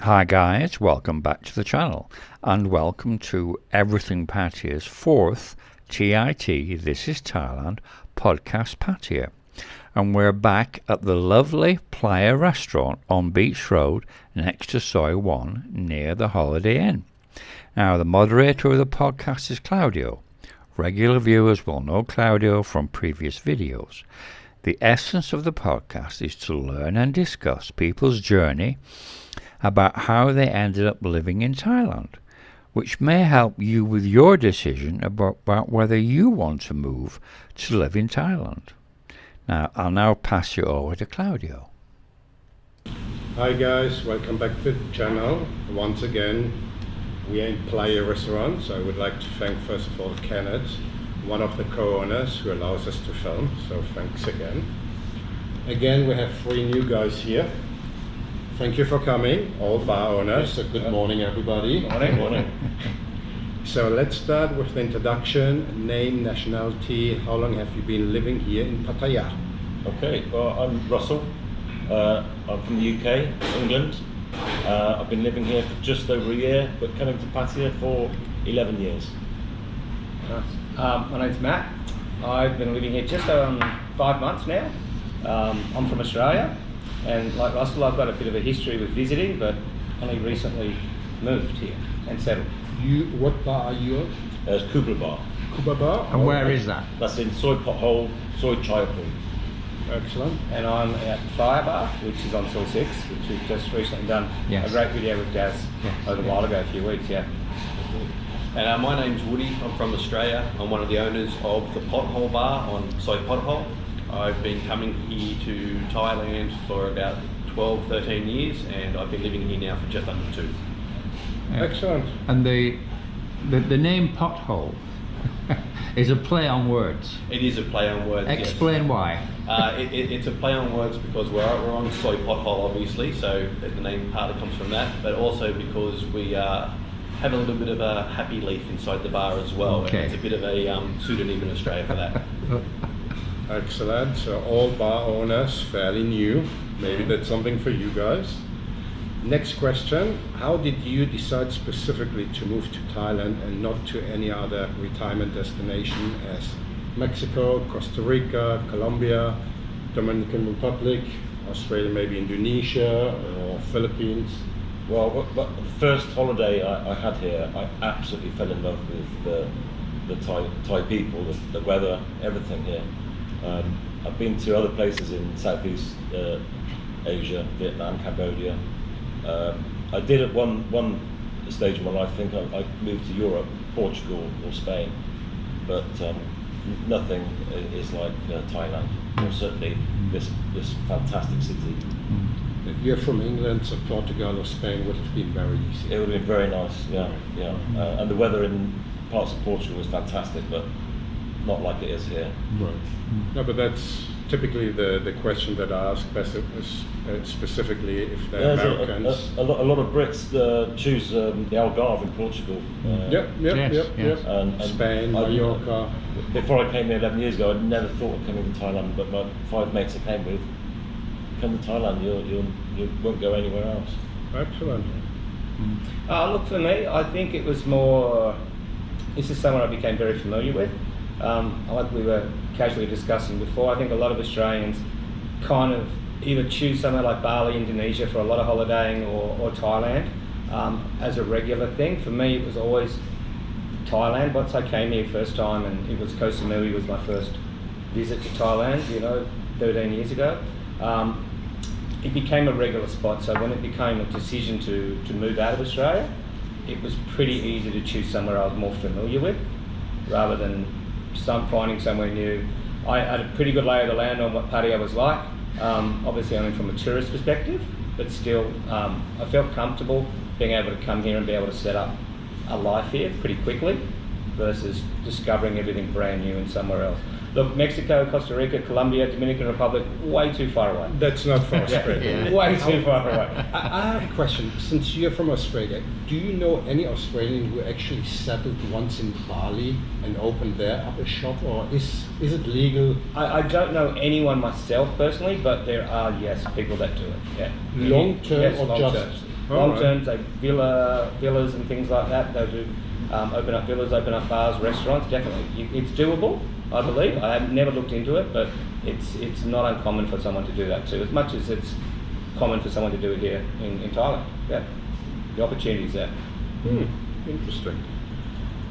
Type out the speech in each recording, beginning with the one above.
Hi guys, welcome back to the channel and welcome to Everything Pattaya's fourth TiT, This is Thailand, podcast Pattaya. And we're back at the lovely Playa restaurant on Beach Road next to Soi 1 near the Holiday Inn. Now the moderator of the podcast is Claudio. Regular viewers will know Claudio from previous videos. The essence of the podcast is to learn and discuss people's journey about how they ended up living in Thailand, which may help you with your decision about whether you want to move to live in Thailand. Now, I'll now pass you over to Claudio. Hi guys, welcome back to the channel. Once again, we are in Playa restaurant, so I would like to thank first of all Kenneth, one of the co-owners who allows us to film, so thanks again. Again, we have three new guys here. Thank you for coming, all bar owners. So good morning, everybody. Morning. So let's start with the introduction. Name, nationality, how long have you been living here in Pattaya? Okay, well, I'm Russell. I'm from the UK, England. I've been living here for just over a year, but coming to Pattaya for 11 years. Nice. My name's Matt. I've been living here just 5 months now. I'm from Australia. And like Russell, I've got a bit of a history with visiting, but only recently moved here and settled. What bar are you at? There's Kubla Bar. Kubla Bar? And where is that? That's in Soi Pothole, Soi Pothole. Excellent. And I'm at Fire Bar, which is on Soi 6, which we've just recently done a great video with Daz a little while ago, a few weeks, And my name's Woody. I'm from Australia. I'm one of the owners of the Pothole Bar on Soi Pothole. I've been coming here to Thailand for about 12, 13 years, and I've been living here now for just under 2. Excellent. And the name Pothole is a play on words. It is a play on words. Explain yes. why. It's a play on words because we're on Soi Pothole, obviously, so the name partly comes from that, but also because we have a little bit of a happy leaf inside the bar as well. Okay. It's a bit of a pseudonym in Australia for that. Excellent. So all bar owners, fairly new. Maybe that's something for you guys. Next question. How did you decide specifically to move to Thailand and not to any other retirement destination as Mexico, Costa Rica, Colombia, Dominican Republic, Australia, maybe Indonesia or Philippines? Well, the first holiday I had here, I absolutely fell in love with the Thai people, the weather, everything here. I've been to other places in Southeast Asia, Vietnam, Cambodia. I did at one stage in my life think I moved to Europe, Portugal or Spain, but nothing is like Thailand, or certainly this fantastic city. You're from England, so Portugal or Spain would have been very easy. It would have been very nice, yeah. And the weather in parts of Portugal was fantastic, but not like it is here. Right. No, but that's typically the question that I ask specifically if they're Americans. A lot of Brits choose the Algarve in Portugal. Yes. And Spain, Mallorca. Before I came here 11 years ago, I'd never thought of coming to Thailand, but my 5 mates I came with, come to Thailand, you won't go anywhere else. Excellent. Look, for me, I think it was more, this is someone I became very familiar with. Like we were casually discussing before, I think a lot of Australians kind of either choose somewhere like Bali, Indonesia for a lot of holidaying or Thailand as a regular thing. For me, it was always Thailand. Once I came here first time, and it was Koh Samui was my first visit to Thailand, 13 years ago. It became a regular spot, so when it became a decision to move out of Australia, it was pretty easy to choose somewhere I was more familiar with, rather than finding somewhere new. I had a pretty good lay of the land on what Pattaya was like. Obviously only from a tourist perspective, but still I felt comfortable being able to come here and be able to set up a life here pretty quickly versus discovering everything brand new and somewhere else. Look, Mexico, Costa Rica, Colombia, Dominican Republic, way too far away. That's not for Australia. Way too far away. I have a question. Since you're from Australia, do you know any Australian who actually settled once in Bali and opened there up a shop, or is it legal? I don't know anyone myself personally, but there are, yes, people that do it. Yeah. Long term yes, or long just term. Long right. terms, they villas and things like that. They'll do open up villas, open up bars, restaurants. Definitely, it's doable. I believe. I have never looked into it, but it's not uncommon for someone to do that too. As much as it's common for someone to do it here in Thailand. Yeah, the opportunity's there. Interesting.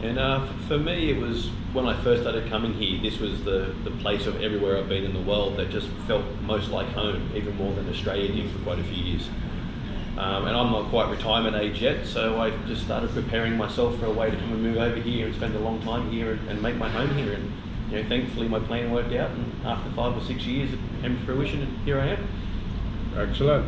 And for me, it was when I first started coming here, this was the place of everywhere I've been in the world that just felt most like home, even more than Australia did for quite a few years. And I'm not quite retirement age yet, so I just started preparing myself for a way to come and move over here and spend a long time here and make my home here. And thankfully my plan worked out, and after 5 or 6 years it came to fruition, and here I am. Excellent.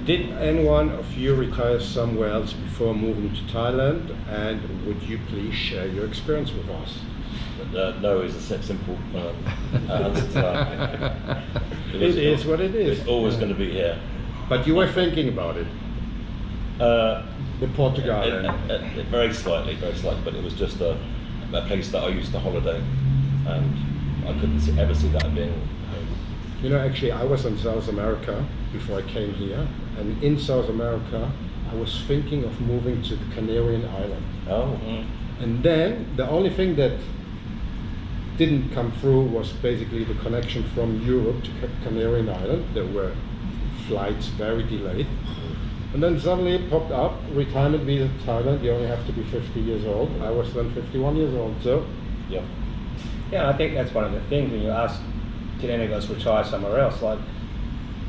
Did anyone of you retire somewhere else before moving to Thailand? And would you please share your experience with us? No is a simple answer to that. It is what it is. It's always going to be here. But you were thinking about it, the Portugal. Very slightly, but it was just a place that I used to holiday, and I couldn't ever see that being home. Actually, I was in South America before I came here, and in South America, I was thinking of moving to the Canarian Island. Oh. And then the only thing that didn't come through was basically the connection from Europe to Canarian Island. There were flights very delayed. And then suddenly it popped up, retirement visa to Thailand, you only have to be 50 years old. I was then 51 years old, so. Yeah. Yeah, I think that's one of the things when you ask, did any of us retire somewhere else? Like,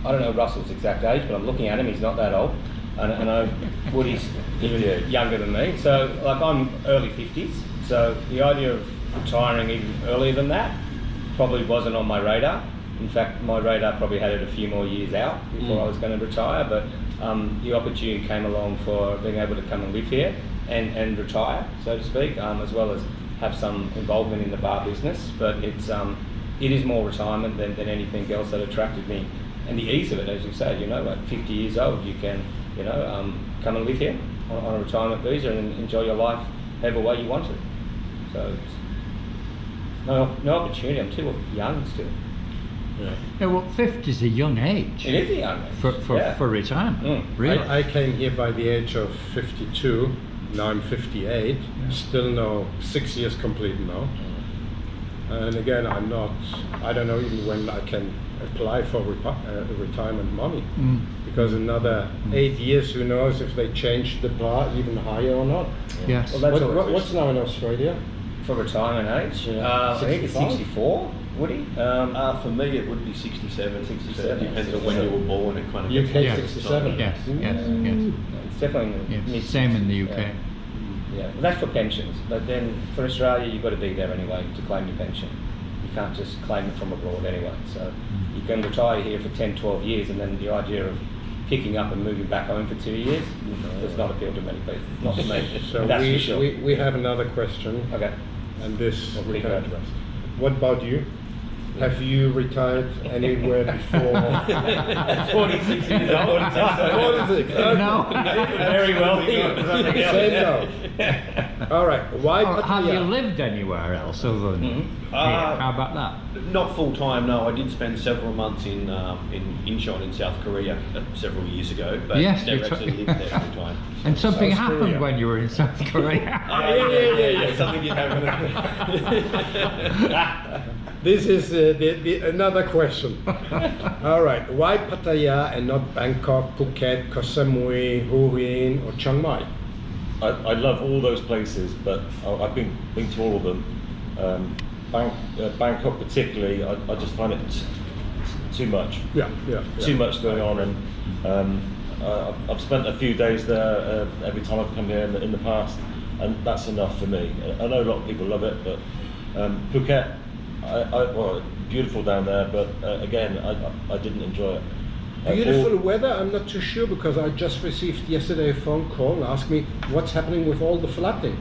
I don't know Russell's exact age, but I'm looking at him, he's not that old. And I know Woody's even younger than me. So, like, I'm early 50s. So the idea of retiring even earlier than that probably wasn't on my radar. In fact, my radar probably had it a few more years out before I was going to retire, but the opportunity came along for being able to come and live here and retire, so to speak, as well as have some involvement in the bar business. But it is more retirement than anything else that attracted me. And the ease of it, as you say, at 50 years old, you can, come and live here on a retirement visa and enjoy your life however way you want to. So it's no opportunity. I'm too young still. Yeah, well, 50 is a young age. It is a young age. For retirement, really. I came here by the age of 52, now I'm 58, still no 6 years complete now. And again, I don't know even when I can apply for retirement money. Because another 8 years, who knows if they change the bar even higher or not. Yes. Well, what's now in Australia? For retirement age? I think it's 64. Woody? For me it would be 67. 67. Depends on when you were born. It kind of UK 67. Yes. It's definitely Same in the UK. Yeah, well, that's for pensions. But then for Australia, you've got to be there anyway to claim your pension. You can't just claim it from abroad anyway. So you can retire here for 10, 12 years, and then the idea of picking up and moving back home for 2 years does not appeal to many people. Not to me. So that's for sure. we have another question. Okay. And this We'll we keep can that. address. What about you? Have you retired anywhere before? 46 years old. 46. No. Very wealthy. Say no. All right. Why Or have you Pattaya? lived anywhere else other than here? How about that? Not full time, no. I did spend several months in Incheon in South Korea several years ago, but Yes, never you actually lived there full time. And something South happened Korea. when you were in South Korea. Yeah. Something did happen. This is another question. All right. Why Pattaya and not Bangkok, Phuket, Koh Samui, Hua Hin, or Chiang Mai? I love all those places, but I've been to all of them. Bangkok particularly, I just find it too much. Yeah. Too much going on, and I've spent a few days there every time I've come here in the past, and that's enough for me. I know a lot of people love it, but Phuket, well, beautiful down there, but again, I didn't enjoy it. Beautiful weather, I'm not too sure, because I just received yesterday a phone call and asked me what's happening with all the flooding.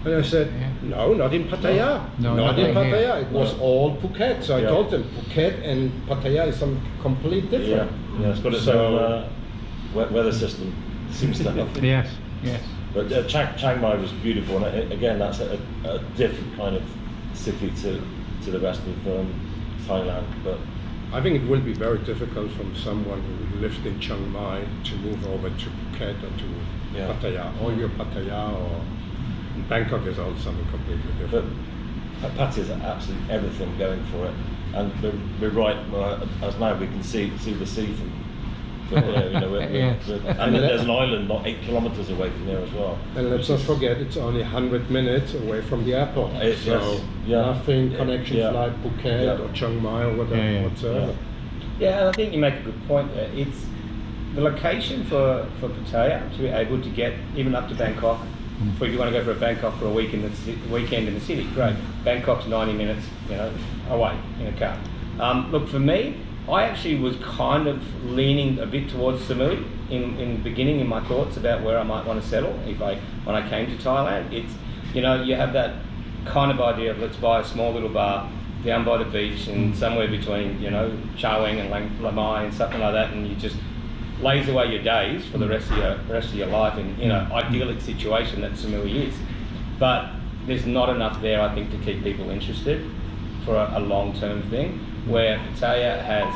And I said, no, not in Pattaya. No, not in not here. Pattaya. It was all Phuket. So I told them Phuket and Pattaya is something completely different. Yeah, it's got its own weather system. Seems to have. Yes. But Chiang Mai was beautiful, and again, that's a different kind of city to the rest of Thailand. But I think it will be very difficult from someone who lived in Chiang Mai to move over to Phuket or to Pattaya, or you're Pattaya, or Bangkok is also something completely different. But Pattaya is absolutely everything going for it, and we're right. As now we can see the sea from here. You know, and then there's an island not 8 kilometers away from there as well. And let's not forget, it's only 100 minutes away from the airport. So nothing connection flight Phuket or Chiang Mai or whatsoever. Yeah, and I think you make a good point there. It's the location for Pattaya to be able to get even up to Bangkok. If you want to go for a Bangkok for a weekend in the city, great. Bangkok's 90 minutes, away in a car. Look, for me, I actually was kind of leaning a bit towards Samui in the beginning in my thoughts about where I might want to settle when I came to Thailand. It's, you have that kind of idea of let's buy a small little bar down by the beach and somewhere between, Chaweng and Lamai and something like that, and you just lays away your days for the rest of your life in an idyllic situation that Samui is. But there's not enough there, I think, to keep people interested for a long-term thing. Where Pattaya has,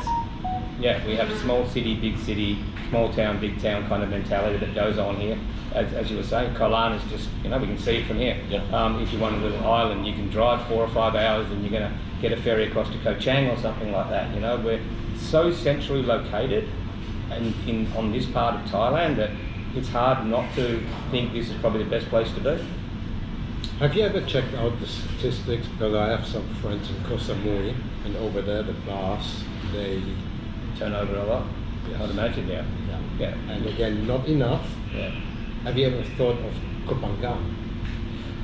we have a small city, big city, small town, big town kind of mentality that goes on here. As you were saying, Koh Lan is just, we can see it from here. If you want a little island, you can drive 4 or 5 hours and you're going to get a ferry across to Koh Chang or something like that. We're so centrally located and on this part of Thailand that it's hard not to think this is probably the best place to be. Have you ever checked out the statistics? Because I have some friends in Koh Samui, and over there the bars, they turn over a lot. I'd imagine, yeah. And again, not enough. Yeah. Have you ever thought of Koh Phangan?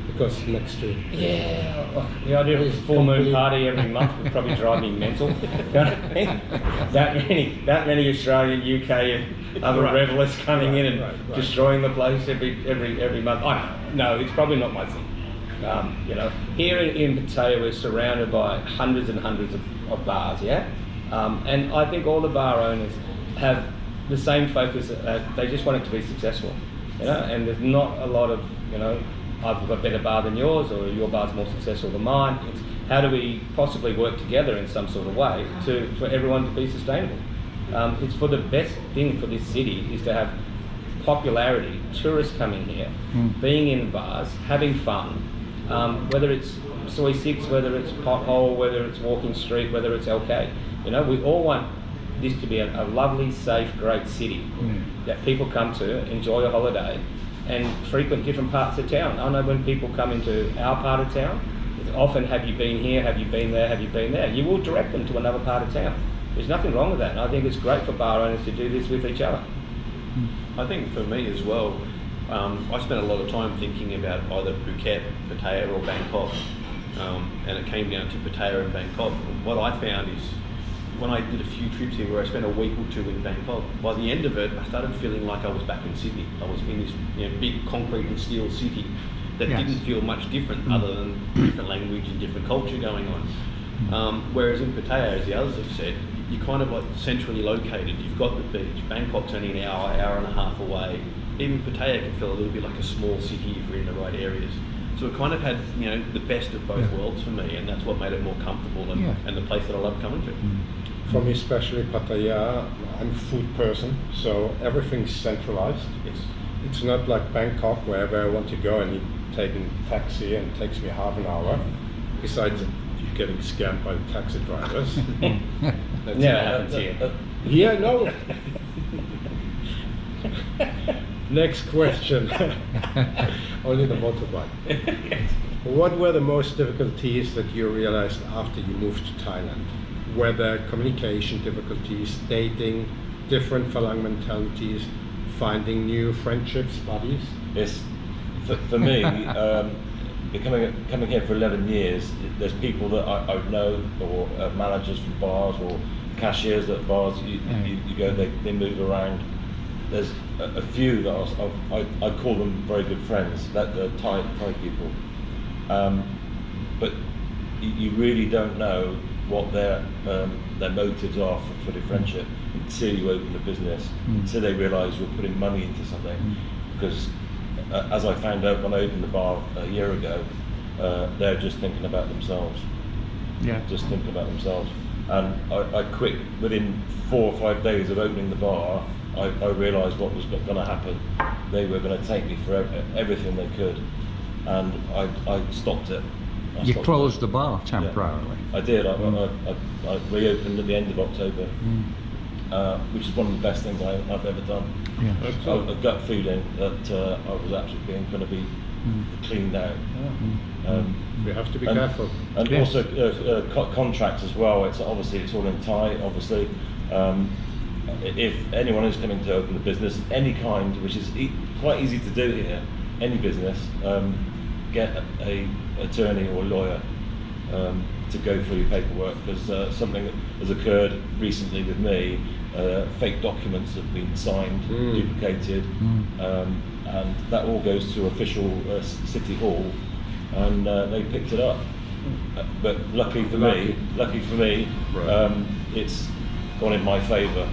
Because next to it. Yeah, the idea of a full moon party every month would probably drive me mental. That many Australian, UK, and other revelers coming in and destroying the place every month. No, it's probably not my thing. Here in Pattaya we're surrounded by hundreds and hundreds of bars, and I think all the bar owners have the same focus. They just want it to be successful, and there's not a lot of, I've got a better bar than yours, or your bar's more successful than mine. It's how do we possibly work together in some sort of way for everyone to be sustainable. It's for the best thing for this city is to have popularity, tourists coming here, being in bars, having fun, whether it's Soi 6, whether it's Pothole, whether it's Walking Street, whether it's LK. We all want this to be a lovely, safe, great city that people come to, enjoy a holiday, and frequent different parts of town. I know when people come into our part of town, it's often, have you been here, have you been there, have you been there? You will direct them to another part of town. There's nothing wrong with that, and I think it's great for bar owners to do this with each other. I think for me as well, I spent a lot of time thinking about either Phuket, Pattaya or Bangkok, and it came down to Pattaya and Bangkok. And what I found is, when I did a few trips here where I spent a week or two in Bangkok, by the end of it, I started feeling like I was back in Sydney. I was in this big concrete and steel city that didn't feel much different other than different language and different culture going on. Whereas in Pattaya, as the others have said, you're kind of like centrally located. You've got the beach. Bangkok's only an hour and a half away. Even Pattaya can feel a little bit like a small city if you're in the right areas. So it kind of had, the best of both worlds for me, and that's what made it more comfortable and the place that I love coming to. For me, especially Pattaya, I'm a food person, so everything's centralized. It's not like Bangkok, wherever I want to go, I need to take a taxi and it takes me half an hour. Besides, you're getting scammed by the taxi drivers. That's never happens here. Yeah, no. Next question. Only the motorbike. What were the most difficulties that you realized after you moved to Thailand? Whether communication difficulties, dating, different Falang mentalities, finding new friendships, buddies? Yes, for me, coming here for 11 years, there's people that I know, or managers from bars, or cashiers at bars. You go, they move around. There's a few that I call them very good friends, that the Thai people. But you really don't know what their motives are for the friendship until you open the business, until they realise you're putting money into something. Because as I found out when I opened the bar a year ago, they're just thinking about themselves. Just thinking about themselves. and I quit within 4 or 5 days of opening the bar. I realised what was going to happen. They were going to take me for everything they could, and I stopped it. You closed the bar temporarily. Yeah, I did. I reopened at the end of October, which is one of the best things I've ever done. Yeah. A gut feeling that I was actually going to be cleaned out. We have to be careful. And also contracts as well. It's all in Thai, obviously. If anyone is coming to open a business, any kind, which is quite easy to do here, any business, get a attorney or lawyer to go through your paperwork, because something that has occurred recently with me, fake documents have been signed, duplicated, and that all goes to official City Hall, and they picked it up. But lucky for me, Right. it's gone in my favour.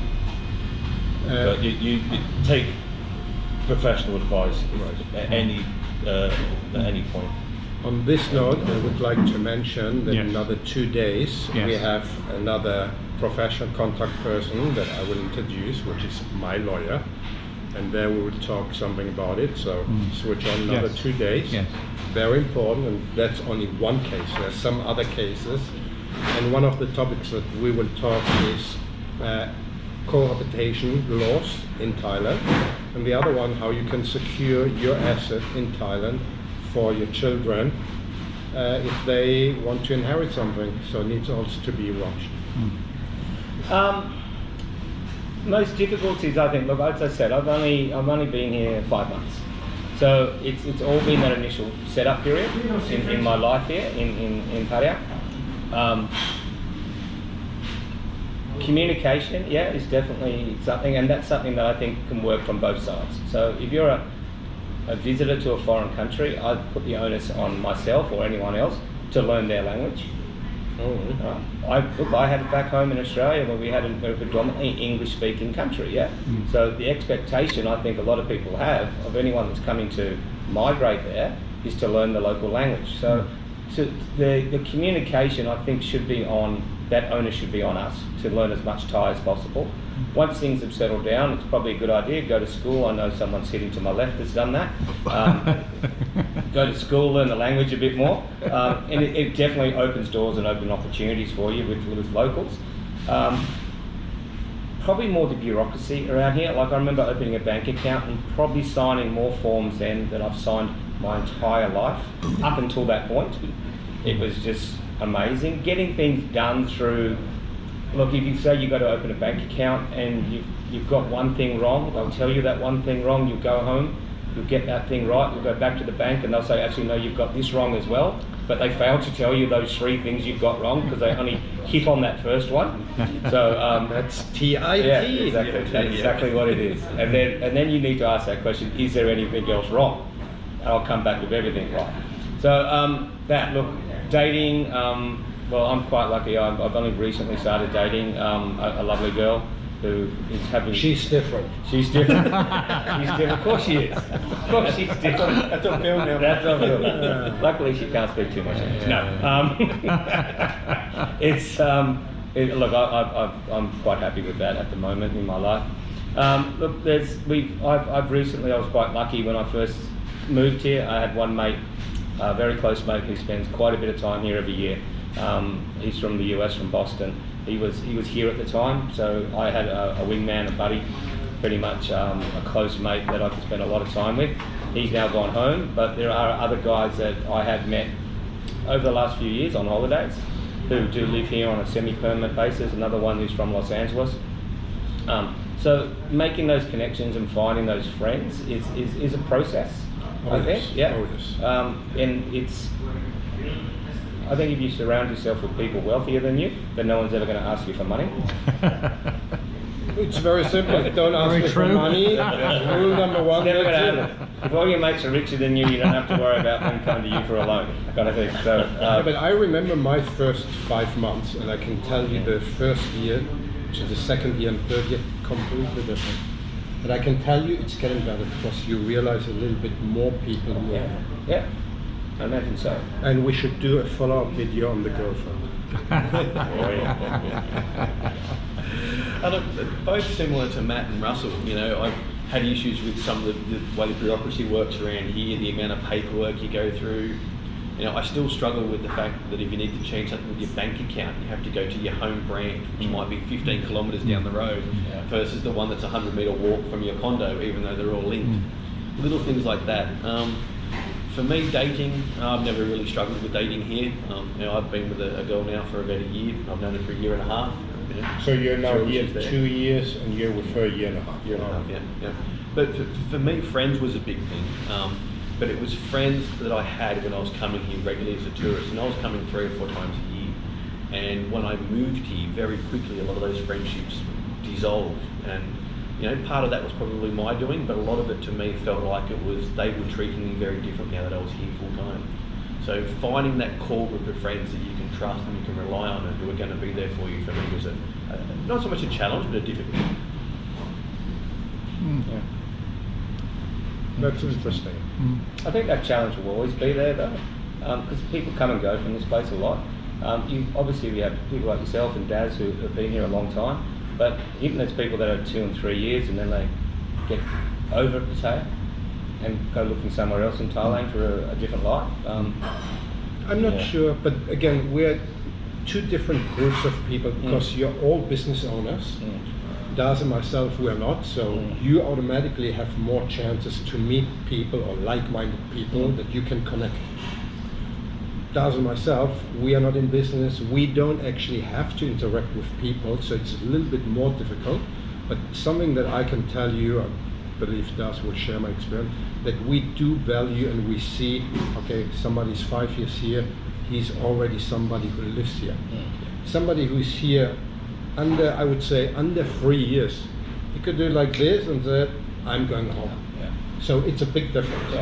But you take professional advice at any point. On this note, I would like to mention that in another 2 days we have another professional contact person that I will introduce, which is my lawyer, and there we will talk something about it. So switch on another 2 days. Yes. Very important, and that's only one case. There's some other cases, and one of the topics that we will talk is cohabitation laws in Thailand, and the other one, how you can secure your asset in Thailand for your children if they want to inherit something. So it needs also to be watched. Most difficulties, I think. Look, as I said, I've only been here 5 months, so it's all been that initial setup period in my life here in Pattaya. Communication, is definitely something, and that's something that I think can work from both sides. So if you're a visitor to a foreign country, I'd put the onus on myself or anyone else to learn their language. I had it back home in Australia where we had a predominantly English-speaking country, So the expectation I think a lot of people have of anyone that's coming to migrate there is to learn the local language. So the communication I think should be on, that onus should be on us to learn as much Thai as possible. Once things have settled down, it's probably a good idea, go to school. I know someone sitting to my left has done that. Go to school, learn the language a bit more, and it definitely opens doors and opens opportunities for you with locals. Probably more the bureaucracy around here. Like I remember opening a bank account and probably signing more forms then than I've signed my entire life up until that point. It was just amazing. Getting things done through, look, if you say you've got to open a bank account and you've got one thing wrong, they'll tell you that one thing wrong, you'll go home, you'll get that thing right, you'll go back to the bank and they'll say, actually no, you've got this wrong as well, but they failed to tell you those 3 things you've got wrong because they only hit on that first one. So that's TiT. Yeah, exactly. That's exactly what it is. And then you need to ask that question, is there anything else wrong? And I'll come back with everything right. So look, dating, well, I'm quite lucky. I've only recently started dating a lovely girl who is having... She's different. She's different. She's different. Of course she is. Of course she's different. That's on film now. That's on film. Luckily she can't speak too much English. No. It's... look, I'm quite happy with that at the moment in my life. Look, I was quite lucky when I first moved here. I had one mate, a very close mate who spends quite a bit of time here every year. He's from the US, from Boston. He was here at the time, so I had a wingman, a buddy, pretty much a close mate that I could spend a lot of time with. He's now gone home, but there are other guys that I have met over the last few years on holidays who do live here on a semi-permanent basis. Another one who's from Los Angeles. So making those connections and finding those friends is a process. I think, and it's. I think if you surround yourself with people wealthier than you, then no one's ever going to ask you for money. It's very simple. Don't ask me for money. Rule number 1. Never going to happen. If all your mates are richer than you, you don't have to worry about them coming to you for a loan, kind of thing. So, but I remember my first 5 months, and I can tell you the first year, to the second year and third year, completely different. But I can tell you it's getting better because you realize a little bit more people more. Yeah. I imagine so. And we should do a follow-up video on the girlfriend. Both similar to Matt and Russell. You know, I've had issues with some of the way the bureaucracy works around here, the amount of paperwork you go through. You know, I still struggle with the fact that if you need to change something with your bank account, you have to go to your home branch, which might be 15 kilometres down the road, versus the one that's a 100-metre walk from your condo, even though they're all linked. Little things like that. For me, dating, I've never really struggled with dating here. You know, I've been with a girl now for about a year. I've known her for a year and a half. You know, So you're now sure here she's there. 2 years, and you're with her a year and a half. Year and a half, yeah. But for me, friends was a big thing. But it was friends that I had when I was coming here regularly as a tourist, and I was coming 3 or 4 times a year. And when I moved here, very quickly, a lot of those friendships dissolved. And you know, part of that was probably my doing, but a lot of it to me felt like it was they were treating me very different now that I was here full time. So finding that core group of friends that you can trust and you can rely on and who are going to be there for you, for me was not so much a challenge, but a difficult. Yeah. That's interesting. I think that challenge will always be there though, because people come and go from this place a lot. Obviously we have people like yourself and Daz who have been here a long time, but even there's people that are 2 and 3 years and then they get over at Pattaya and go looking somewhere else in Thailand for a different life. I'm not sure, but again, we're 2 different groups of people because you're all business owners. Daz and myself, we are not, so you automatically have more chances to meet people or like-minded people that you can connect. Daz and myself, we are not in business, we don't actually have to interact with people, so it's a little bit more difficult, but something that I can tell you, I believe Daz will share my experience, that we do value and we see, okay, somebody's 5 years here, he's already somebody who lives here. Somebody who's here under, I would say, under 3 years. You could do like this and say, I'm going home. So it's a big difference.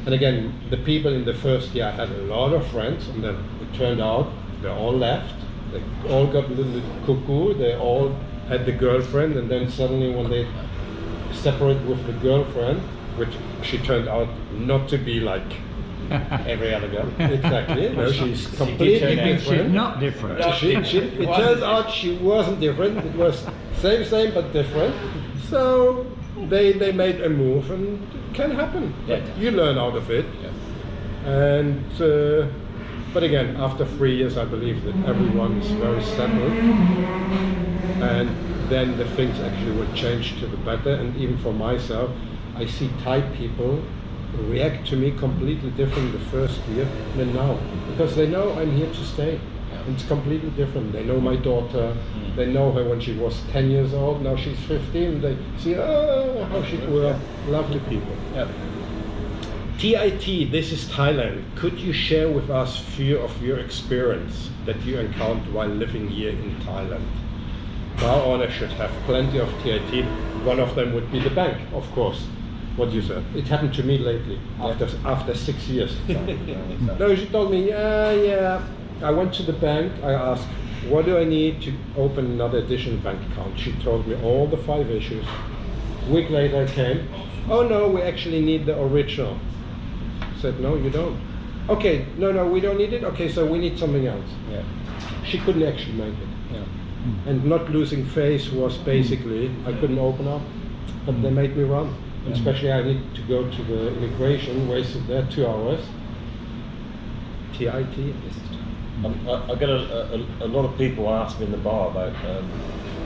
And again, the people in the first year, I had a lot of friends, and then it turned out they all left. They all got a little bit cuckoo. They all had the girlfriend, and then suddenly when they separated with the girlfriend, which she turned out not to be like Every other girl. exactly. No, she's completely different. She's not different. It turns out she wasn't different. It was same, but different. So they made a move, and it can happen. Yeah. You learn out of it. And but again, after 3 years, I believe that everyone is very settled, and then the things actually will change to the better. And even for myself, I see Thai people react to me completely different the first year than now, because they know I'm here to stay. It's completely different. They know my daughter, they know her when she was 10 years old, now she's 15, they see, oh, how she grew up. Lovely people. TiT, this is Thailand. Could you share with us a few of your experience that you encountered while living here in Thailand? Bar owners should have plenty of TiT. One of them would be the bank, of course. What you said. It happened to me lately, after 6 years. No, she told me, yeah. I went to the bank, I asked, what do I need to open another additional bank account? She told me all the 5 issues. A week later I came, oh no, we actually need the original. I said, no, you don't. Okay, no, we don't need it? Okay, so we need something else. She couldn't actually make it. And not losing face was basically, I couldn't open up, but they made me run. Especially I need to go to the immigration, wasted there 2 hours. TiT. I get a lot of people ask me in the bar about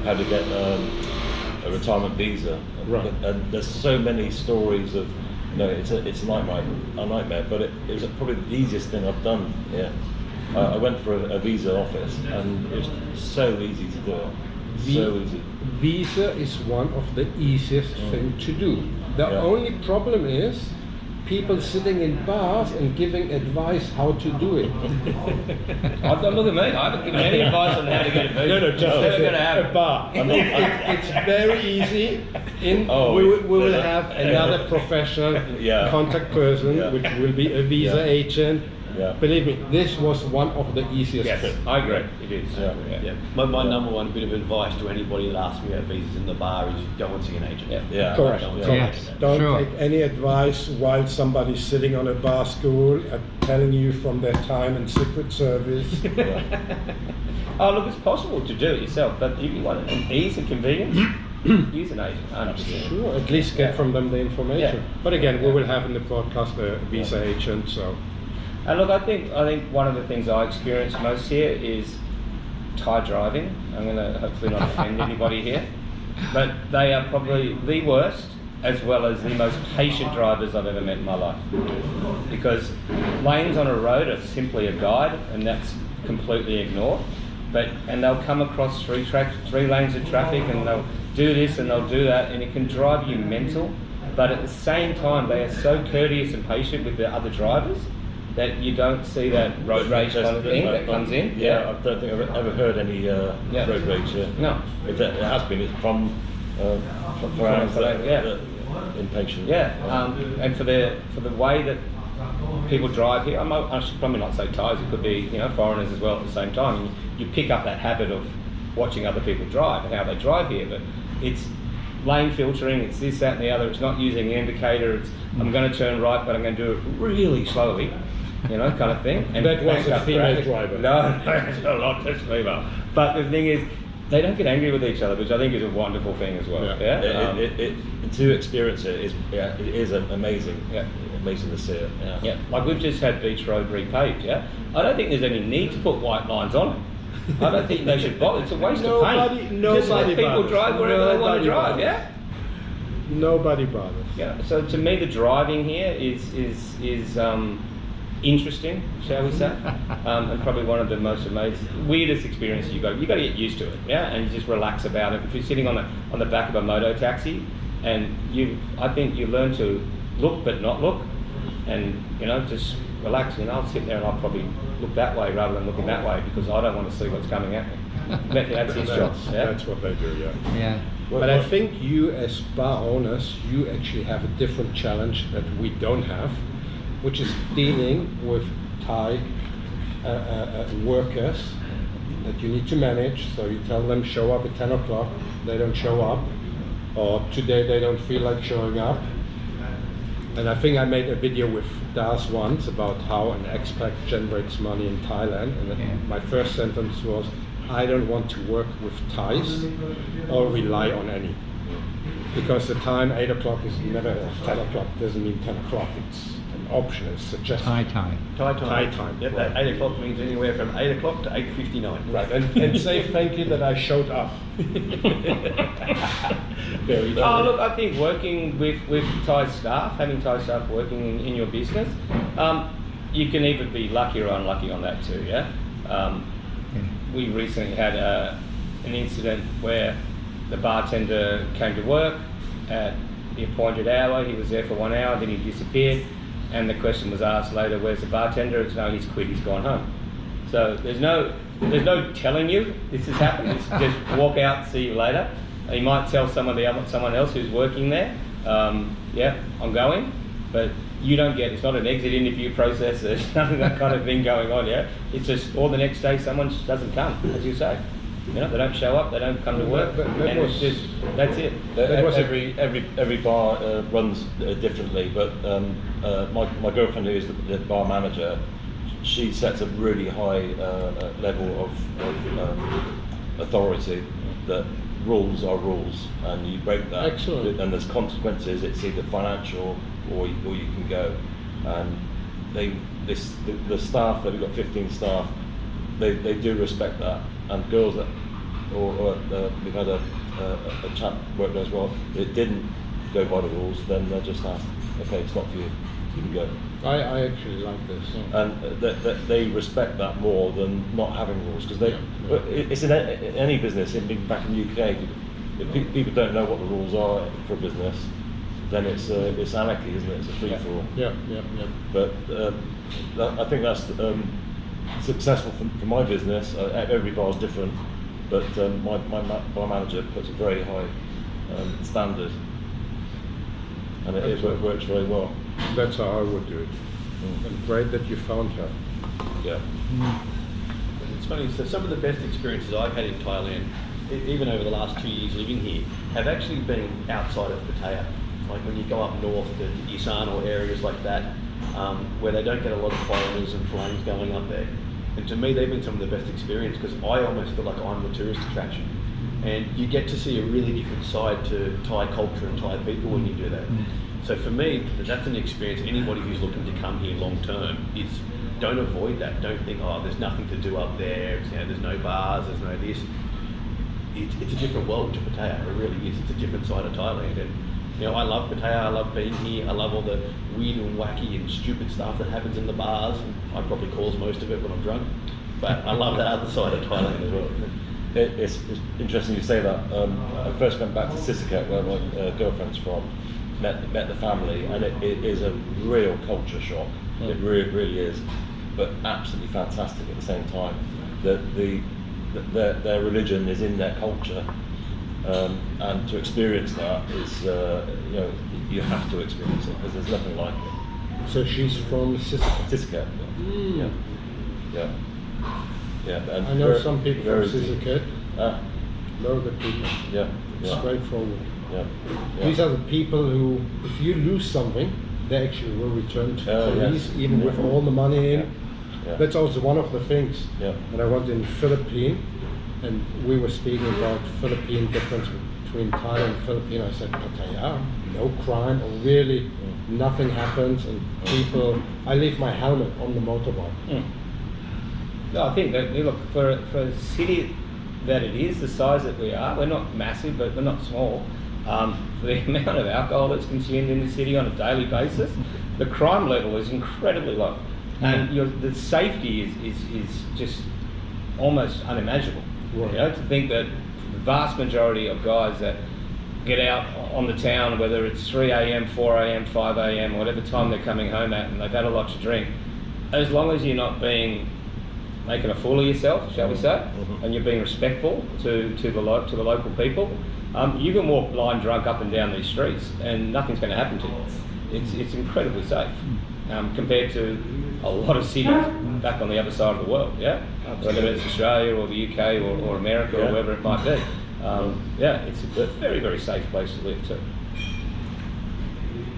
how to get a retirement visa. Right. And there's so many stories of, you know, it's a nightmare, but it was probably the easiest thing I've done here. I went for a visa office, and it was so easy to do it. So easy. Visa is one of the easiest thing to do. The only problem is people sitting in bars and giving advice how to do it. Look at me, I haven't given any advice on how to get a visa. No, just never gonna have a bar. It's very easy. We will have another professional contact person, which will be a visa agent. Believe me, this was one of the easiest things. I agree. It is. My number one bit of advice to anybody that asks me about visas in the bar is go and see an agent. Correct. Yes, Don't sure. take any advice while somebody's sitting on a bar stool at telling you from their time in Secret Service. Oh, look, it's possible to do it yourself, but if you want an ease and convenience, use an agent. 100%. Sure, at least get from them the information. Yeah. But again, we will have in the podcast a visa agent. So, And look, I think one of the things I experience most here is Thai driving. I'm going to hopefully not offend anybody here, but they are probably the worst, as well as the most patient drivers I've ever met in my life. Because lanes on a road are simply a guide, and that's completely ignored. And they'll come across three lanes of traffic, and they'll do this and they'll do that, and it can drive you mental. But at the same time, they are so courteous and patient with the other drivers that you don't see that road rage kind of thing that comes in. Yeah, I don't think I've ever heard any road rage. No. If it has been, it's from impatient. Yeah, and for the way that people drive here, I should probably not say Thais, it could be foreigners as well at the same time. You pick up that habit of watching other people drive and how they drive here, but it's lane filtering, it's this, that and the other, it's not using the indicator, it's I'm going to turn right but I'm going to do it really slowly, kind of thing. And that was a female driver. No, it's not just female. But the thing is, they don't get angry with each other, which I think is a wonderful thing as well. To experience it is amazing. Yeah. Amazing to see it. Yeah. Like we've just had Beach Road repaved. Yeah. I don't think there's any need to put white lines on it. I don't think they should bother. It's a waste of paint. Just let people drive wherever they want to drive. Yeah. Nobody bothers. Yeah. So to me, the driving here is interesting, shall we say, and probably one of the most weirdest experiences you got to get used to it, and you just relax about it. If you're sitting on the back of a moto taxi, and I think you learn to look but not look, and just relax. I'll sit there and I'll probably look that way rather than looking that way because I don't want to see what's coming at me. That's his job. That's what they do. Yeah. But I think you, as bar owners, you actually have a different challenge that we don't have, which is dealing with Thai workers that you need to manage. So you tell them show up at 10 o'clock, they don't show up, or today they don't feel like showing up. And I think I made a video with Das once about how an expat generates money in Thailand, and my first sentence was, I don't want to work with Thais or rely on any. Because the time 8 o'clock is never 10 o'clock, doesn't mean 10 o'clock, it's an option, it's suggested. Thai time. Thai time. Yep, right. 8 o'clock means anywhere from 8 o'clock to 8:59. Right, and say thank you that I showed up. Oh, look, I think working with Thai staff, having Thai staff working in your business, you can either be lucky or unlucky on that too, We recently had an incident where the bartender came to work at the appointed hour, he was there for 1 hour, then he disappeared, and the question was asked later, where's the bartender? It's no, he's quit, he's gone home. So there's no telling you this has happened, it's just walk out, see you later. You might tell someone else who's working there, I'm going, but you don't get, it's not an exit interview process, there's none of that kind of thing going on, It's just, or the next day someone just doesn't come, as you say. They don't show up, they don't come to work, and it's just, that's it. Every bar runs differently, but my girlfriend, who is the bar manager, she sets a really high level of authority that rules are rules, and you break that. Excellent. And there's consequences. It's either financial or you can go. And the staff, we've got 15 staff, they do respect that. And girls that, we've had a chap work there as well, that didn't go by the rules, then they're just asked, okay, it's not for you, you can go. I actually like this. And they respect that more than not having rules, because it's in any business. Back in the UK, if people don't know what the rules are for a business, then it's anarchy, isn't it? It's a free for all. Yeah. But I think that's successful for my business. Every bar is different, but my bar manager puts a very high standard, and it works very well. That's how I would do it. And great that you found her. Yeah. It's funny, so some of the best experiences I've had in Thailand, even over the last 2 years living here, have actually been outside of Pattaya. Like when you go up north to Isan or areas like that, where they don't get a lot of foreigners and flames going up there. And to me, they've been some of the best experience because I almost feel like I'm the tourist attraction. And you get to see a really different side to Thai culture and Thai people when you do that. So for me, that's an experience. Anybody who's looking to come here long term is don't avoid that. Don't think, oh, there's nothing to do up there. You know, there's no bars, there's no this. It's a different world to Pattaya. It really is. It's a different side of Thailand. And you know, I love Pattaya. I love being here. I love all the weird and wacky and stupid stuff that happens in the bars. And I probably cause most of it when I'm drunk. But I love that other side of Thailand as well. It's interesting you say that. I first went back to Sisaket, where my girlfriend's from, met the family, and it is a real culture shock. It really is, but absolutely fantastic at the same time. Their religion is in their culture, and to experience that is, you know, you have to experience it because there's nothing like it. So she's from Sisaket. Sisaket, yeah. And I know some people from Sisaket. Know the people. Yeah. Straightforward. Yeah. These are the people who, if you lose something, they actually will return to police, even with all the money in. Yeah. That's also one of the things. Yeah. When I went in Philippines, and we were speaking about Philippine difference between Thailand and Philippines, I said, Pattaya, no crime, or really nothing happens, and people, I leave my helmet on the motorbike. No, I think that, look, for a city that it is, the size that we are, we're not massive, but we're not small. For the amount of alcohol that's consumed in the city on a daily basis, the crime level is incredibly low. And the safety is just almost unimaginable. Right. You know, to think that the vast majority of guys that get out on the town, whether it's 3 a.m., 4 a.m., 5 a.m., whatever time they're coming home at, and they've had a lot to drink, as long as you're not making a fool of yourself, shall we say, and you're being respectful to the local people, you can walk blind drunk up and down these streets and nothing's going to happen to you. It's incredibly safe compared to a lot of cities back on the other side of the world, whether it's Australia or the UK or America or wherever it might be. It's a very, very safe place to live too.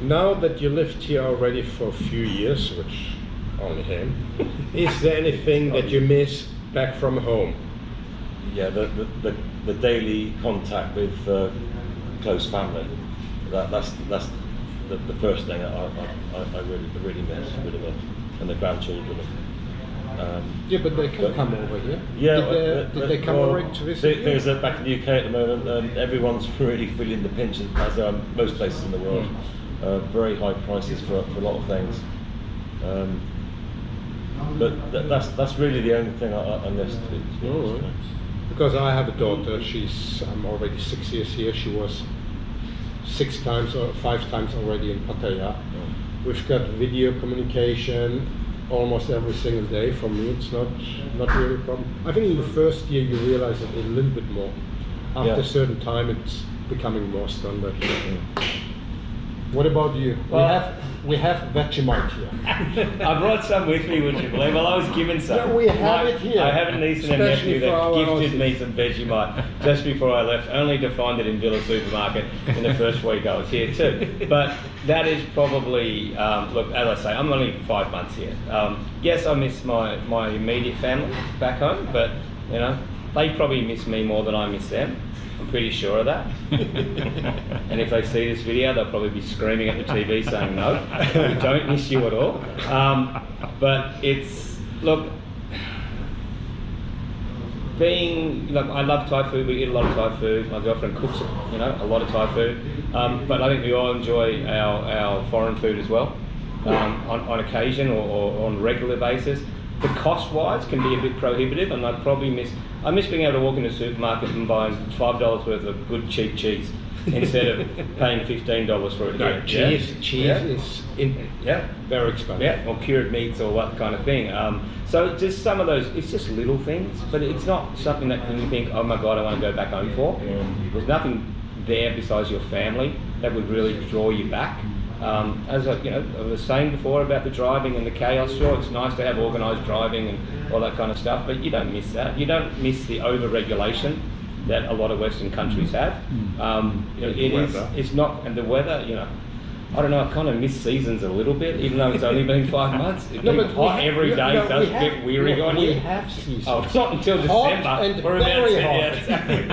Now that you lived here already for a few years, which only him, is there anything that you miss back from home? Yeah, the daily contact with close family. That's the first thing I really miss, and the grandchildren. But they can come over here. Yeah, did they come over to visit? Things that back in the UK at the moment, everyone's really feeling the pinch, as are most places in the world. Very high prices for a lot of things. But that's really the only thing I missed. Because I have a daughter. I'm already 6 years here. She was 6 times or 5 times already in Pattaya. We've got video communication almost every single day. For me, it's not really a problem. I think in the first year you realize it a little bit more. After a certain time, it's becoming more standard. What about you? Well, we have Vegemite here. I brought some with me, would you believe? Well, I was given some. Yeah, we have it here. I have a niece and a nephew that gifted me some Vegemite just before I left, only to find it in Villa Supermarket in the first week I was here too. But that is probably, look, as I say, I'm only 5 months here. Yes, I miss my immediate family back home, but you know, they probably miss me more than I miss them. I'm pretty sure of that. And if they see this video, they'll probably be screaming at the TV saying, no, we don't miss you at all. But it's, look, I love Thai food, we eat a lot of Thai food. My girlfriend cooks, a lot of Thai food. But I think we all enjoy our foreign food as well, on occasion or on a regular basis. The cost-wise can be a bit prohibitive, and I miss being able to walk into a supermarket and buy $5 worth of good cheap cheese instead of paying $15 for it. No, cheese is very expensive. Yeah, or cured meats or what kind of thing. So just some of those, it's just little things, but it's not something that you think, oh my God, I want to go back home for. There's nothing there besides your family that would really draw you back. As I was saying before about the driving and the chaos, sure, it's nice to have organised driving and all that kind of stuff, but you don't miss that. You don't miss the over-regulation that a lot of Western countries have. It's not, and the weather, I don't know, I kind of miss seasons a little bit, even though it's only been 5 months. It's No, been but hot every day does get weary on you. We have seasons. Oh, it's not until Hot December. and We're about very to- hot. yeah, exactly.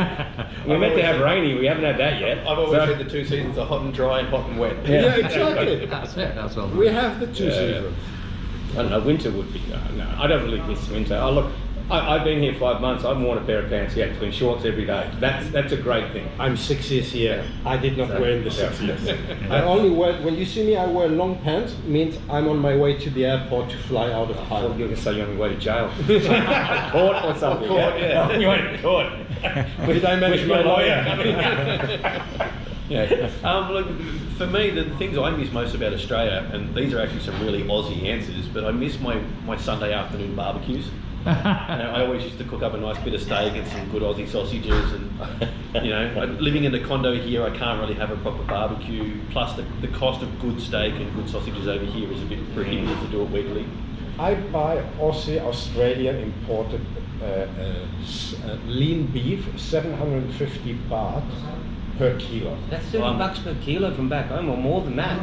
We're meant to have rainy, we haven't had that yet. I've always said the 2 seasons are hot and dry and hot and wet. Yeah, exactly. That's it. That's all. We have the two Yeah. seasons. I don't know, winter would be, no, I don't really miss winter. Oh, look, I've been here 5 months, I've worn a pair of pants, yeah, between shorts every day. That's a great thing. I'm 6 years here. I did not wear in the 6 Yeah. years. I only wear, when you see me, I wear long pants, means I'm on my way to the airport to fly out of I thought Thailand. you were going to say you're on your way to jail. Court or something. Court, yeah. Oh, you went to court. Did I mention my lawyer? Yeah. Look, for me, the things I miss most about Australia, and these are actually some really Aussie answers, but I miss my Sunday afternoon barbecues. I always used to cook up a nice bit of steak and some good Aussie sausages, and living in the condo here, I can't really have a proper barbecue. Plus, the cost of good steak and good sausages over here is a bit prohibitive to do it weekly. I buy Australian imported lean beef, 750 baht per kilo. That's $30 per kilo from back home, or more than that.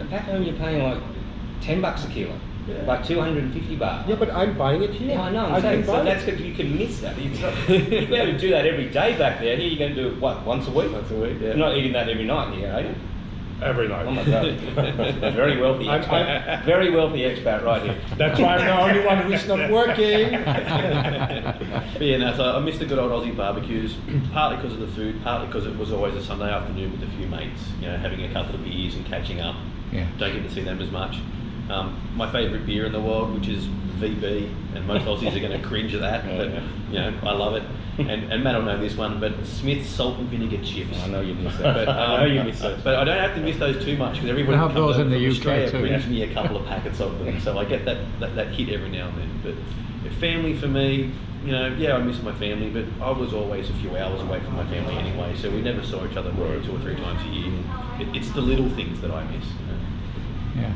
Back home you're paying like $10 a kilo, like 250 baht. Yeah, but I'm buying it here. Yeah, I know. I I'm saying, can so buy that's it. because you can miss that. You'd be able to do that every day back there. Here you're going to do it, what, once a week? Once a week, yeah. You're not eating that every night here, are you? Every night. Oh my God. Very wealthy expat. Very wealthy expat right here. That's why I'm the only one who's not working. But yeah, no, so I miss the good old Aussie barbecues, partly because of the food, partly because it was always a Sunday afternoon with a few mates, having a couple of beers and catching up. Yeah. Don't get to see them as much. My favourite beer in the world, which is VB, and most Aussies are going to cringe at that, but I love it. And Matt will know this one, but Smith's salt and vinegar chips. I know you miss that. But, I know you miss those. But I don't have to miss those too much because everybody We have who comes those in over the from UK Australia too, brings yeah. me a couple of packets of them, so I get that hit every now and then. But family for me, I miss my family, but I was always a few hours away from my family anyway, so we never saw each other more than 2 or 3 times a year. It's the little things that I miss. Yeah.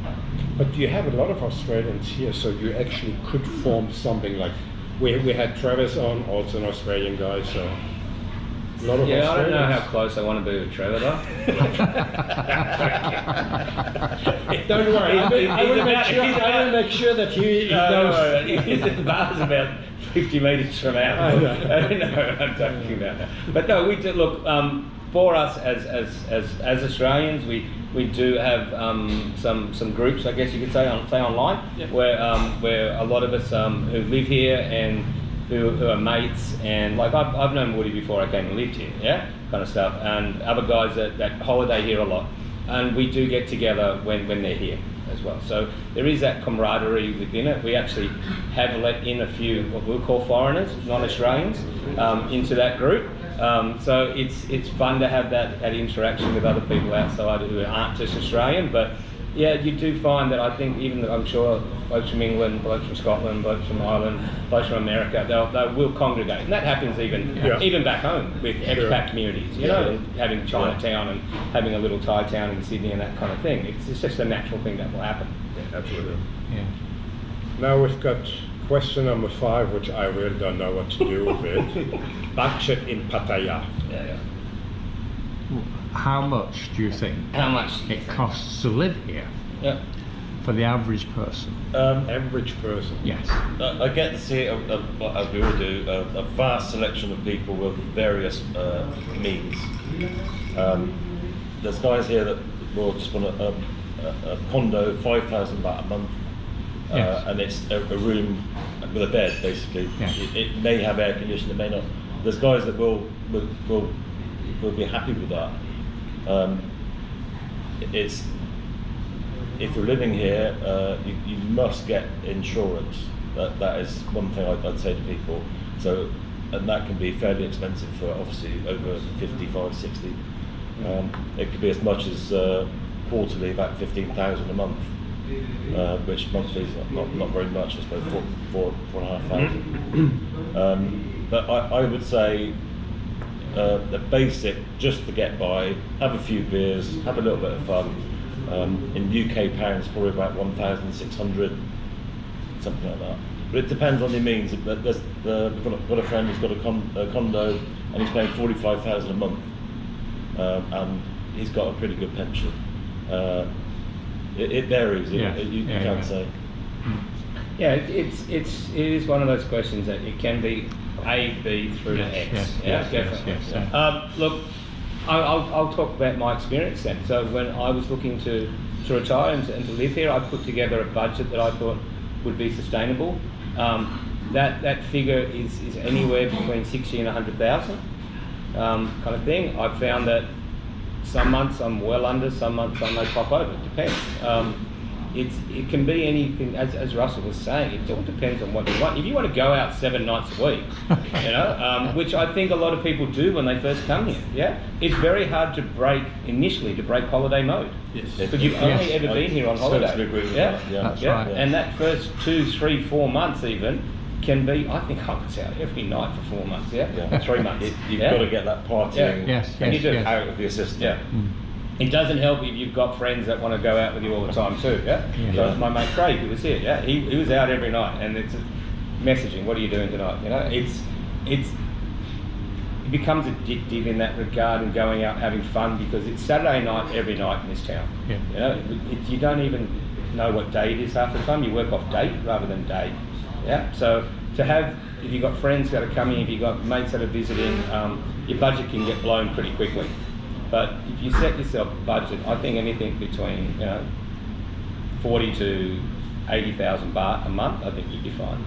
But you have a lot of Australians here, so you actually could form something like, we had Travis on, also an Australian guy, so a lot of Yeah, I don't Australians. know how close I want to be with Trevor though. Don't worry, I will make sure that he knows. He's at the bar's about 50 metres from out. I know. I don't know what I'm talking about. But no, we do, look, for us as Australians, we do have some groups, I guess you could say online, where a lot of us who live here and who are mates, and like I've known Woody before I came and lived here, kind of stuff, and other guys that holiday here a lot, and we do get together when they're here as well. So there is that camaraderie within it. We actually have let in a few what we'll call foreigners, non-Australians, into that group. So it's fun to have that interaction with other people outside who aren't just Australian. But yeah, you do find that I think even I'm sure blokes from England, blokes from Scotland, blokes from Ireland, blokes from America, they will congregate, and that happens even back home with expat communities. And having Chinatown and having a little Thai town in Sydney and that kind of thing. It's just a natural thing that will happen. Yeah, absolutely. Yeah. Now we've got question number 5, which I really don't know what to do with it. Budget in Pattaya. Yeah. How much do you think How much? it costs to live here Yeah. for the average person? Average person. Yes. I get to see, as we all do, a vast selection of people with various means. There's guys here that will just want a condo, 5,000 baht a month, Yes. and it's a room with a bed, basically. Yeah. It may have air conditioning, it may not. There's guys that will be happy with that. It's if you're living here, you must get insurance. That is one thing I'd say to people. So, and that can be fairly expensive for obviously over 55, 60. It could be as much as quarterly, about 15,000 a month, which monthly is not very much. I suppose 4,500. But I would say the basic, just to get by, have a few beers, have a little bit of fun. In UK pounds, probably about 1,600, something like that. But it depends on your means. We've got a friend who's got a condo, and he's paying 45,000 a month, and he's got a pretty good pension. It varies. Yeah. You Yeah, can't yeah. say. Yeah, it is one of those questions that it can be A, B through to X. Yes, Yeah, yes, definitely. yes, yes. Look, I'll talk about my experience then. So when I was looking to retire and to live here, I put together a budget that I thought would be sustainable. That figure is anywhere between 60 and 100,000 kind of thing. I've found that some months I'm well under, some months I may pop over. It depends. It can be anything, as Russell was saying. It all depends on what you want. If you want to go out 7 nights a week, which I think a lot of people do when they first come here, yeah, it's very hard to break holiday mode. Yes. Because you've only ever been here on holiday. Totally agree with Yeah, that. Yeah, That's yeah. right. And that first 2, 3, 4 months even can be. I think I was out every night for 4 months. Yeah, Yeah. 3 months. You've yeah? got to get that partying Yeah. Yes, And yes, you do. yes. out of your system. Yeah. It doesn't help if you've got friends that want to go out with you all the time too. Yeah. Yeah. So my mate Craig, who was here, yeah, he was out every night, and it's messaging. What are you doing tonight? You know, it becomes addictive in that regard, and going out having fun, because it's Saturday night every night in this town. Yeah. You know, you don't even know what day it is half the time. You work off date rather than day. Yeah. So to have, if you've got friends that are coming, if you've got mates that are visiting, your budget can get blown pretty quickly. But if you set yourself a budget, I think anything between 40 to 80,000 baht a month, I think you'd be fine.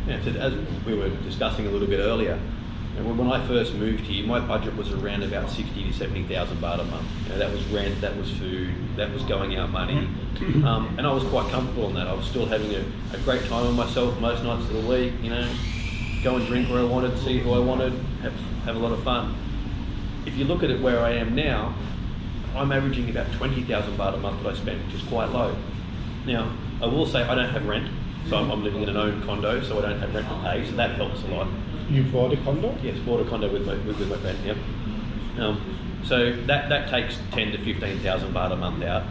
Yeah, so as we were discussing a little bit earlier, when I first moved here, my budget was around about 60 to 70,000 baht a month. That was rent, that was food, that was going out money, and I was quite comfortable in that. I was still having a great time with myself most nights of the week. Go and drink where I wanted, see who I wanted, have a lot of fun. If you look at it where I am now, I'm averaging about 20,000 baht a month that I spend, which is quite low. Now, I will say I don't have rent, so I'm living in an owned condo, so I don't have rent to pay, so that helps a lot. You bought a condo? Yes, bought a condo with my friend, yep. So that takes 10 to 15,000 baht a month out.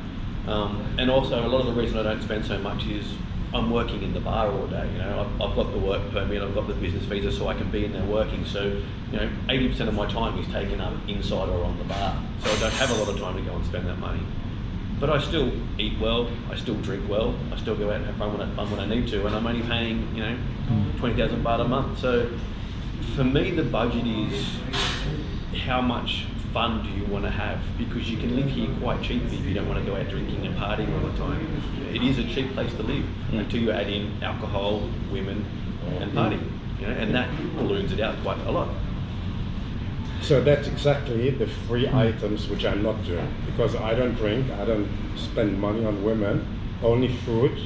And also a lot of the reason I don't spend so much is I'm working in the bar all day. I've got the work permit, I've got the business visa, so I can be in there working. So 80% of my time is taken up inside or on the bar. So I don't have a lot of time to go and spend that money. But I still eat well, I still drink well, I still go out and have fun when I need to, and I'm only paying 20,000 baht a month. So for me, the budget is how much fun do you want to have, because you can live here quite cheaply if you don't want to go out drinking and partying all the time. It is a cheap place to live until you add in alcohol, women, and partying, and that balloons it out quite a lot. So that's exactly the 3 items which I'm not doing, because I don't drink, I don't spend money on women, only food.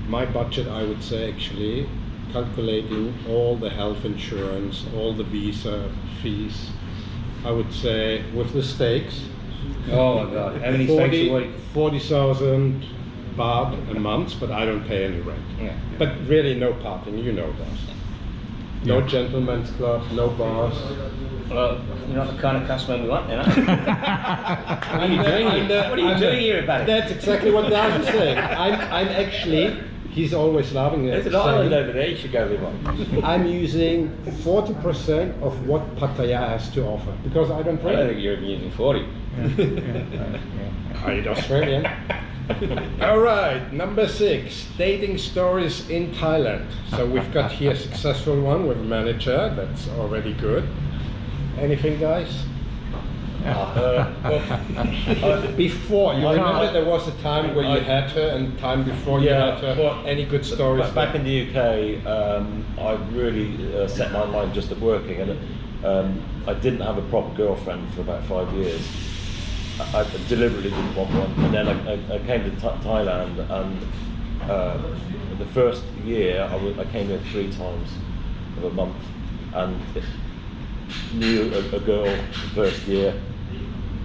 My budget, I would say, actually, calculating all the health insurance, all the visa fees, I would say with the steaks, Oh my God! How many steaks a week? 40,000 baht a month, but I don't pay any rent. Yeah. But really no partying, you know that. No gentlemen's club, no bars. Well, you're not the kind of customer we want, What are you doing here? What are you doing here about it? That's exactly what Dad was saying. I'm actually, he's always laughing at There's an island over there you should go live on. I'm using 40% of what Pattaya has to offer, because I don't I don't think drink. you're even using 40. Are you Australian? All right, number 6, dating stories in Thailand. So we've got here a successful one with a manager. That's already good. Anything, guys? Before, you remember there was a time where you had her and time before you had her. well, Any good stories? But back in the UK, I really set my mind just at working, and I didn't have a proper girlfriend for about 5 years. I deliberately didn't want one, and then I came to Thailand, and the first year I came here 3 times of a month, and knew a girl the first year.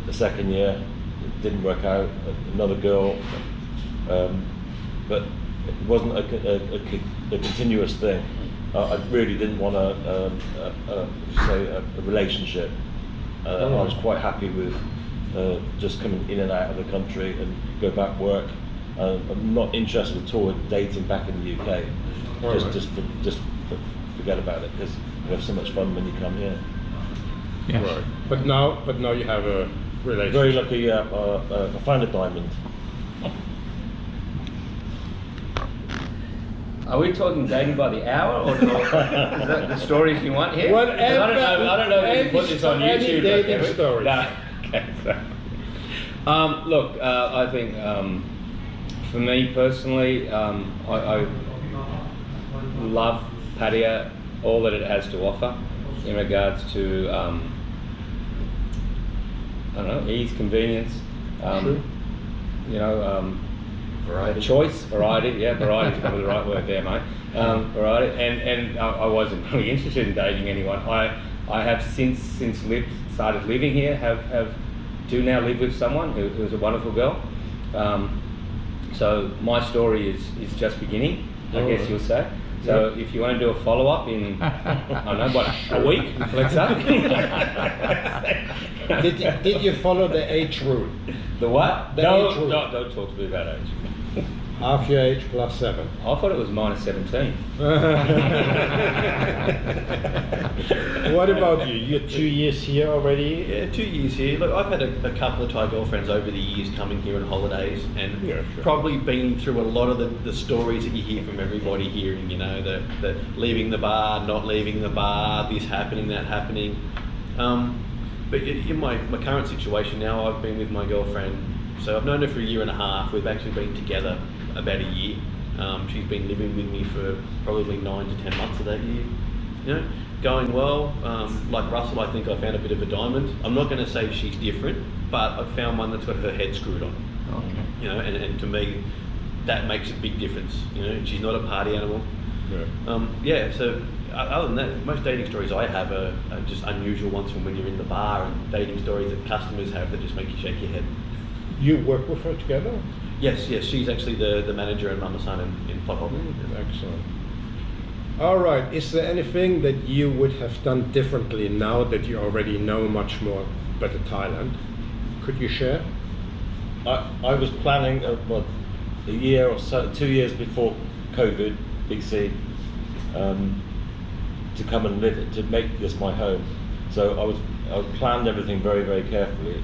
The second year it didn't work out. Another girl, but it wasn't a continuous thing. I really didn't want a relationship. I was quite happy with just coming in and out of the country and go back work. I'm not interested at all in dating back in the UK. Just forget about it, because you have so much fun when you come here. Yes. Right. But now you have a relationship? Very lucky. I found a diamond. Are we talking dating by the hour, or is that the stories you want here? Whatever. 'Cause I don't know if you can put this on Any YouTube. dating okay? stories. No. Okay. Look, I think for me personally, I love Pattaya, all that it has to offer in regards to I don't know, ease, convenience, True. you know. Variety. Choice, variety, yeah, variety is probably the right word there, mate. Variety, and I wasn't really interested in dating anyone. I have since started living here, do now live with someone who's a wonderful girl. So my story is just beginning, I guess you'll say. So if you want to do a follow-up in, I don't know, what, a week, let's say. Did you follow the age rule? The what? The No, age rule. don't talk to me about age. Half your age plus 7. I thought it was -17. What about you? You're 2 years here already? Yeah, 2 years here. Look, I've had a couple of Thai girlfriends over the years coming here on holidays, and Yeah, sure. probably been through a lot of the stories that you hear from everybody hearing, you know, the leaving the bar, not leaving the bar, this happening, that happening. But in my current situation now, I've been with my girlfriend, so I've known her for a year and a half. We've actually been together about a year. She's been living with me for probably 9 to 10 months of that year. You know, going well. Like Russell, I think I found a bit of a diamond. I'm not going to say she's different, but I've found one that's got her head screwed on. Okay. You know, and to me, that makes a big difference. You know, she's not a party animal. Yeah. So other than that, most dating stories I have are just unusual ones from when you're in the bar, and dating stories that customers have that just make you shake your head. You work with her together? Yes, she's actually the manager and mama son in Pothole. Excellent. All right. Is there anything that you would have done differently now that you already know much more about Thailand? Could you share? I was planning a year or so, 2 years before COVID, BC, to come and live it, to make this my home. So I planned everything very, very carefully.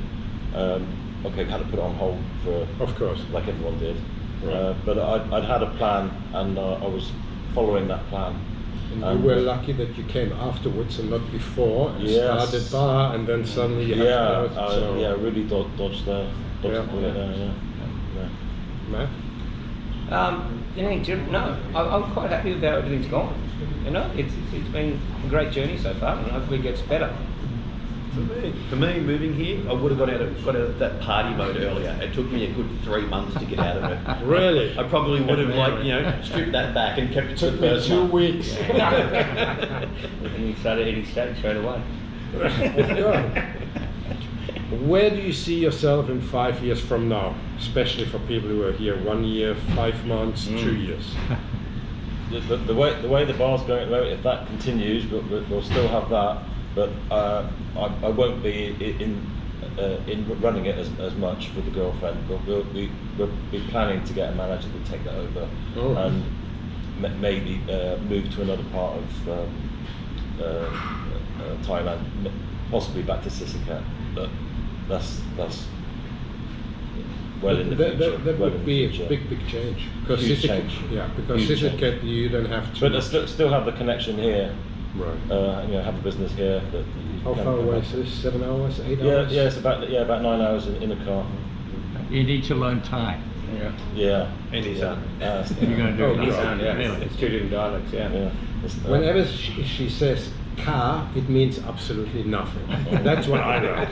Okay, had to put it on hold for, Of course. like everyone did. Right. But I'd had a plan, and I was following that plan. And you were lucky that you came afterwards and not before, and Yes. started bar, and then suddenly you had to close it. So, yeah, really dodged the bullet there. Yeah. Matt? Anything different? No, I'm quite happy with how everything's gone. You know, it's been a great journey so far, and hopefully it gets better. For me, moving here, I would have got out of that party mode earlier. It took me a good 3 months to get out of it. Really? I probably would have stripped that back and kept it to Took the me first 2 month. weeks. And you started eating steak straight away. Where do you see yourself in 5 years from now, especially for people who are here 1 year, 5 months, 2 years? The way the bar's going at the moment, if that continues, we'll still have that. But I won't be in running it as much with the girlfriend. But we'll be planning to get a manager to take that over, and maybe move to another part of Thailand, possibly back to Sisaket. But that's well in the future. That well would in be the future. a big change. Because Huge Sisaket, change. yeah, because Huge Sisaket you don't have to. But I still have the connection here. Right. Have the business here. That you How can far come away back. is this? 7 hours, 8 Yeah, hours? yeah, it's about 9 hours in a car. You need to learn Thai. Yeah. Yeah. And his son. You're going to do Oh, it. Nissan, yeah. Really? It's 2 different dialects, yeah. Yeah. Whenever she says car, it means absolutely nothing. That's what I learned.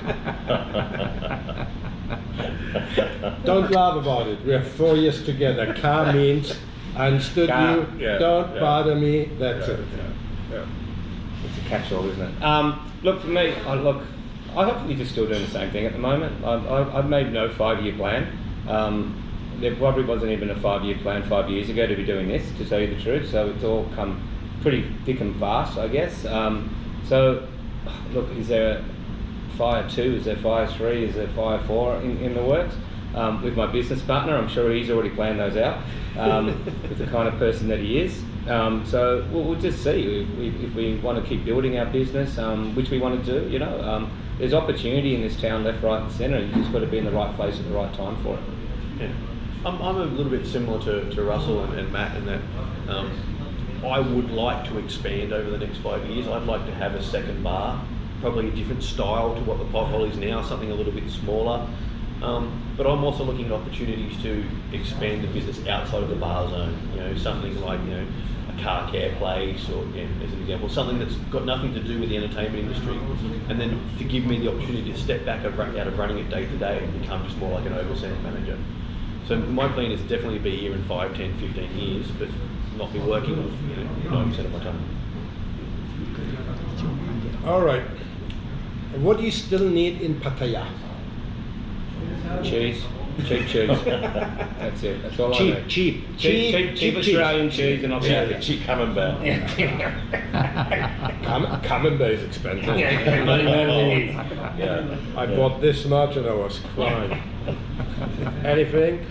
Don't laugh about it. We have 4 years together. Car means I understood Car, you. yeah, Don't yeah. bother me. That's it. It's a catch-all, isn't it? Look, for me, I hopefully just still doing the same thing at the moment. I've made no 5-year plan. There probably wasn't even a 5-year plan 5 years ago to be doing this, to tell you the truth. So it's all come pretty thick and fast, I guess. So, look, is there Fire 2? Is there Fire 3? Is there Fire 4 in the works? With my business partner, I'm sure he's already planned those out with the kind of person that he is. So we'll just see if we want to keep building our business, which we want to do. You know, there's opportunity in this town, left, right, and centre. You just got to be in the right place at the right time for it. Yeah. I'm a little bit similar to Russell and Matt in that I would like to expand over the next 5 years. I'd like to have a second bar, probably a different style to what the Pothole is now, something a little bit smaller. But I'm also looking at opportunities to expand the business outside of the bar zone. You know, something like, you know, a car care place, or as an example, something that's got nothing to do with the entertainment industry, and then to give me the opportunity to step back out of running it day to day and become just more like an overseeing manager. So my plan is definitely to be here in 5, 10, 15 years, but not be working on 90% of my time. All right. What do you still need in Pattaya? Cheese, cheap cheese. That's it. That's all I need. Cheap Australian cheese, and I'll be happy. Cheap camembert. Camembert is expensive. Yeah. I bought this much and I was crying. Anything?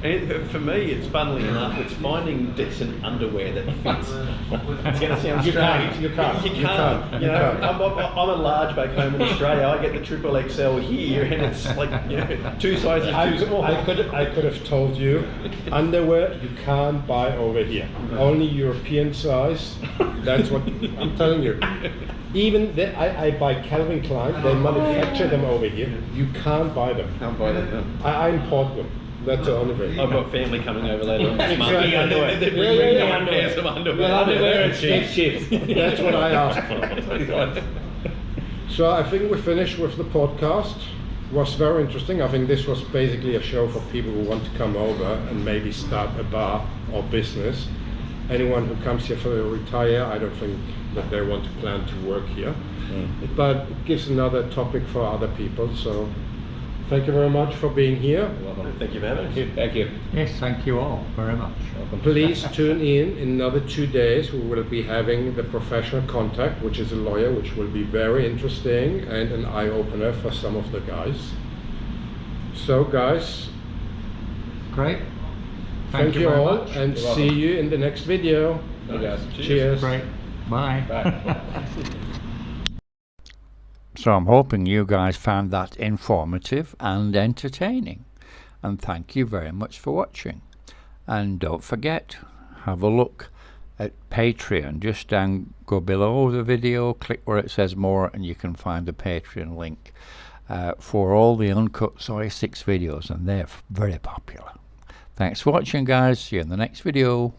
And for me, it's funnily enough, it's finding decent underwear that fits. It's going to sound strange. You can't. You know, I'm a large back home in Australia. I get the triple XL here, and it's like, you know, 2 sizes too small. I could have told you, underwear you can't buy over here. Only European size. That's what I'm telling you. Even I buy Calvin Klein. They manufacture them over here. You can't buy them. Can't buy them. I import them. That's the only way. I've got family coming over later on this month. Exactly. Underwear. They're bringing me pairs of underwear. Well, underwear and chips. That's what I asked for. So I think we're finished with the podcast. It was very interesting. I think this was basically a show for people who want to come over and maybe start a bar or business. Anyone who comes here for a retire, I don't think that they want to plan to work here. But it gives another topic for other people. So thank you very much for being here. Thank you for having us. Thank you. Yes, thank you all very much. Please tune in another 2 days. We will be having the professional contact, which is a lawyer, which will be very interesting and an eye-opener for some of the guys. So guys, Great. thank you very all much. and see you in the next video. Hey guys. Cheers. Great. Bye. Bye. So I'm hoping you guys found that informative and entertaining. And thank you very much for watching. And don't forget, have a look at Patreon. Just go below the video, click where it says more, and you can find the Patreon link for all the uncut Soi 6 videos, and they're very popular. Thanks for watching, guys. See you in the next video.